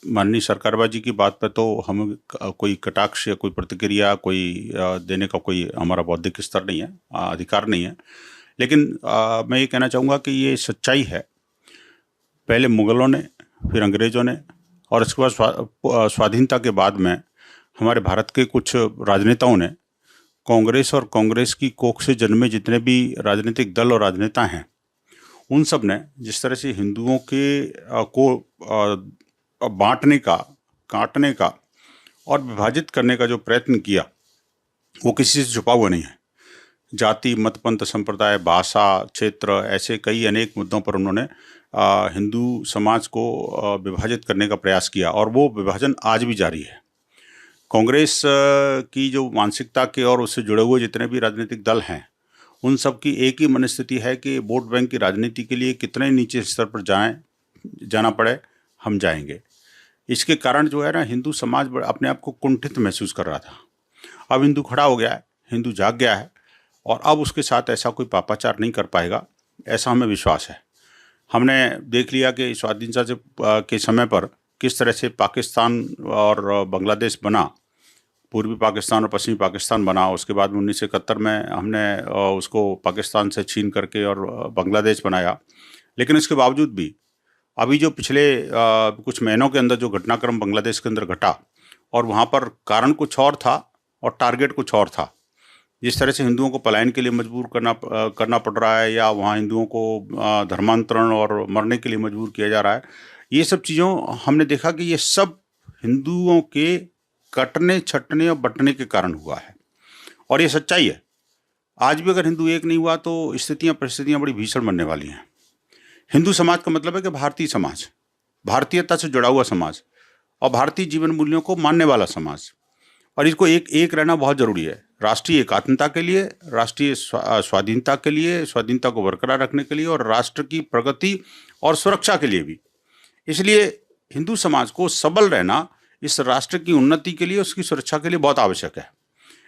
माननीय सरकारबाजी की बात पे तो हम कोई कटाक्ष या कोई प्रतिक्रिया देने का कोई हमारा बौद्धिक स्तर नहीं है, अधिकार नहीं है। लेकिन मैं ये कहना चाहूँगा कि ये सच्चाई है। पहले मुग़लों ने, फिर अंग्रेज़ों ने और इसके बाद स्वाधीनता के बाद में हमारे भारत के कुछ राजनेताओं ने कांग्रेस और कांग्रेस की कोख से जन्मे जितने भी राजनीतिक दल और राजनेता हैं, उन सब ने जिस तरह से हिंदुओं को बांटने का, काटने का और विभाजित करने का जो प्रयत्न किया, वो किसी से छुपा हुआ नहीं है। जाति, मत, पंथ, संप्रदाय, भाषा, क्षेत्र, ऐसे कई अनेक मुद्दों पर उन्होंने हिंदू समाज को विभाजित करने का प्रयास किया और वो विभाजन आज भी जारी है। कांग्रेस की जो मानसिकता के और उससे जुड़े हुए जितने भी राजनीतिक दल हैं, उन सब की एक ही मनस्थिति है कि वोट बैंक की राजनीति के लिए कितने नीचे स्तर पर जाना पड़े, हम जाएंगे। इसके कारण जो है ना, हिंदू समाज अपने आप को कुंठित महसूस कर रहा था। अब हिंदू खड़ा हो गया है, हिंदू जाग गया है और अब उसके साथ ऐसा कोई पापाचार नहीं कर पाएगा, ऐसा हमें विश्वास है। हमने देख लिया कि स्वाधीनता के समय पर किस तरह से पाकिस्तान और बांग्लादेश बना, पूर्वी पाकिस्तान और पश्चिमी पाकिस्तान बना। उसके बाद 1971 में हमने उसको पाकिस्तान से छीन करके और बांग्लादेश बनाया। लेकिन इसके बावजूद भी अभी जो पिछले कुछ महीनों के अंदर जो घटनाक्रम बांग्लादेश के अंदर घटा, और वहाँ पर कारण कुछ और था और टारगेट कुछ और था। जिस तरह से हिंदुओं को पलायन के लिए मजबूर करना पड़ रहा है, या वहाँ हिंदुओं को धर्मांतरण और मरने के लिए मजबूर किया जा रहा है, ये सब चीज़ों हमने देखा कि ये सब हिंदुओं के कटने, छटने और बंटने के कारण हुआ है और ये सच्चाई है। आज भी अगर हिंदू एक नहीं हुआ तो परिस्थितियाँ बड़ी भीषण बनने वाली हैं। हिंदू समाज का मतलब है कि भारतीय समाज, भारतीयता से जुड़ा हुआ समाज और भारतीय जीवन मूल्यों को मानने वाला समाज, और इसको एक रहना बहुत ज़रूरी है। राष्ट्रीय एकात्मता के लिए, राष्ट्रीय स्वाधीनता के लिए, स्वाधीनता को बरकरार रखने के लिए और राष्ट्र की प्रगति और सुरक्षा के लिए भी। इसलिए हिंदू समाज को सबल रहना इस राष्ट्र की उन्नति के लिए, उसकी सुरक्षा के लिए बहुत आवश्यक है।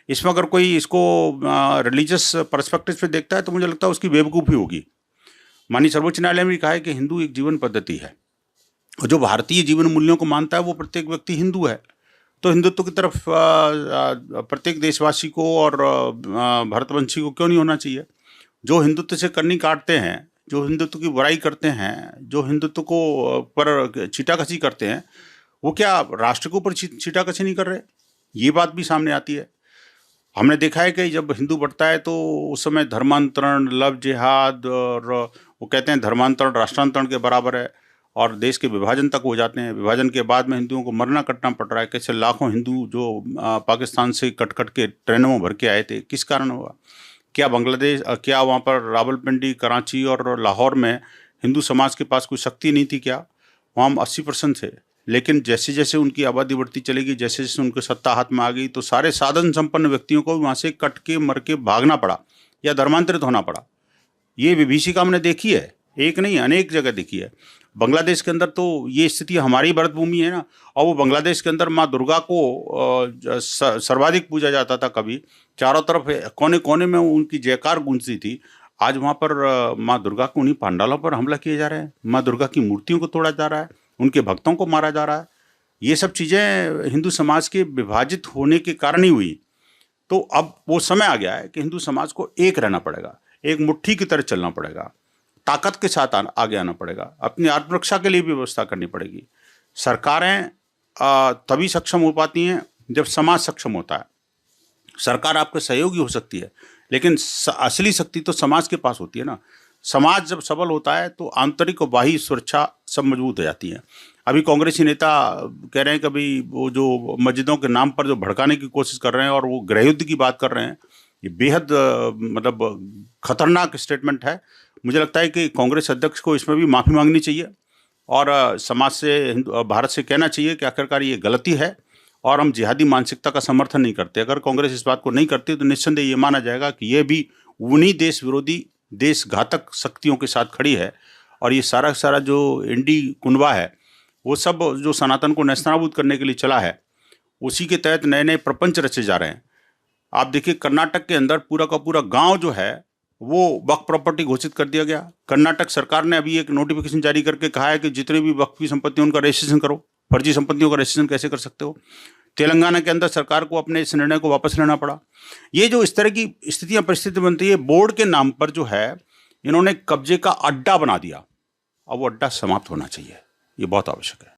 इसमें अगर कोई इसको रिलीजियस पर्सपेक्टिव से देखता है तो मुझे लगता है उसकी बेवकूफ़ी होगी। माननीय सर्वोच्च न्यायालय ने कहा है कि हिंदू एक जीवन पद्धति है, और जो भारतीय जीवन मूल्यों को मानता है वो प्रत्येक व्यक्ति हिंदू है। तो हिंदुत्व की तरफ प्रत्येक देशवासी को और भारतवंशी को क्यों नहीं होना चाहिए? जो हिंदुत्व से कन्नी काटते हैं, जो हिंदुत्व की बुराई करते हैं, जो हिंदुत्व को पर छीटाकशी करते हैं, वो क्या राष्ट्र के ऊपर छीटाकशी नहीं कर रहे? ये बात भी सामने आती है। हमने देखा है कि जब हिंदू बढ़ता है तो उस समय धर्मांतरण, लव जिहाद, और वो कहते हैं धर्मांतरण राष्ट्रांतरण के बराबर है और देश के विभाजन तक हो जाते हैं। विभाजन के बाद में हिंदुओं को मरना कटना पड़ रहा है। कैसे लाखों हिंदू जो पाकिस्तान से कट के ट्रेनों में भर के आए थे, किस कारण हुआ? क्या वहाँ पर रावलपिंडी, कराची और लाहौर में हिंदू समाज के पास कोई शक्ति नहीं थी क्या? वहाँ 80% थे, लेकिन जैसे जैसे उनकी आबादी बढ़ती चलेगी, जैसे जैसे उनकी सत्ता हाथ में आ गई, तो सारे साधन संपन्न व्यक्तियों को वहाँ से कट के मर के भागना पड़ा या धर्मांतरित होना पड़ा। ये विभीषिका हमने देखी है, एक नहीं अनेक जगह देखी है। बांग्लादेश के अंदर तो ये स्थिति हमारी भरत भूमि है ना, और वो बांग्लादेश के अंदर माँ दुर्गा को सर्वाधिक पूजा जाता था। कभी चारों तरफ कोने कोने में उनकी जयकार गूंजती थी। आज वहाँ पर माँ दुर्गा को उन्हीं पांडालों पर हमला किए जा रहे हैं, माँ दुर्गा की मूर्तियों को तोड़ा जा रहा है, उनके भक्तों को मारा जा रहा है। ये सब चीज़ें हिंदू समाज के विभाजित होने के कारण ही हुई। तो अब वो समय आ गया है कि हिंदू समाज को एक रहना पड़ेगा, एक मुट्ठी की तरह चलना पड़ेगा, ताकत के साथ आगे आना पड़ेगा, अपनी आत्मरक्षा के लिए भी व्यवस्था करनी पड़ेगी। सरकारें तभी सक्षम हो पाती हैं जब समाज सक्षम होता है। सरकार आपके सहयोगी हो सकती है, लेकिन असली शक्ति तो समाज के पास होती है ना। समाज जब सबल होता है तो आंतरिक और बाह्य सुरक्षा सब मजबूत हो जाती है। अभी कांग्रेसी नेता कह रहे हैं, कभी वो जो मस्जिदों के नाम पर जो भड़काने की कोशिश कर रहे हैं और वो गृह युद्ध की बात कर रहे हैं, ये बेहद मतलब खतरनाक स्टेटमेंट है। मुझे लगता है कि कांग्रेस अध्यक्ष को इसमें भी माफ़ी मांगनी चाहिए और समाज से, भारत से कहना चाहिए कि आखिरकार ये गलती है और हम जिहादी मानसिकता का समर्थन नहीं करते। अगर कांग्रेस इस बात को नहीं करती तो निस्संदेह ये माना जाएगा कि ये भी उन्हीं देश विरोधी, देश घातक शक्तियों के साथ खड़ी है। और ये सारा जो इंडी कुनबा है, वो सब जो सनातन को नेस्तनाबूद करने के लिए चला है, उसी के तहत नए नए प्रपंच रचे जा रहे हैं। आप देखिए, कर्नाटक के अंदर पूरा का पूरा गांव जो है वो वक्फ प्रॉपर्टी घोषित कर दिया गया। कर्नाटक सरकार ने अभी एक नोटिफिकेशन जारी करके कहा है कि जितने भी वक्फ की संपत्ति उनका रजिस्ट्रेशन करो। फर्जी संपत्तियों का रजिस्ट्रेशन कैसे कर सकते हो। तेलंगाना के अंदर सरकार को अपने इस निर्णय को वापस लेना पड़ा। ये जो इस तरह की स्थितियां परिस्थिति बनती है, बोर्ड के नाम पर जो है इन्होंने कब्जे का अड्डा बना दिया। अब वो अड्डा समाप्त होना चाहिए, ये बहुत आवश्यक है।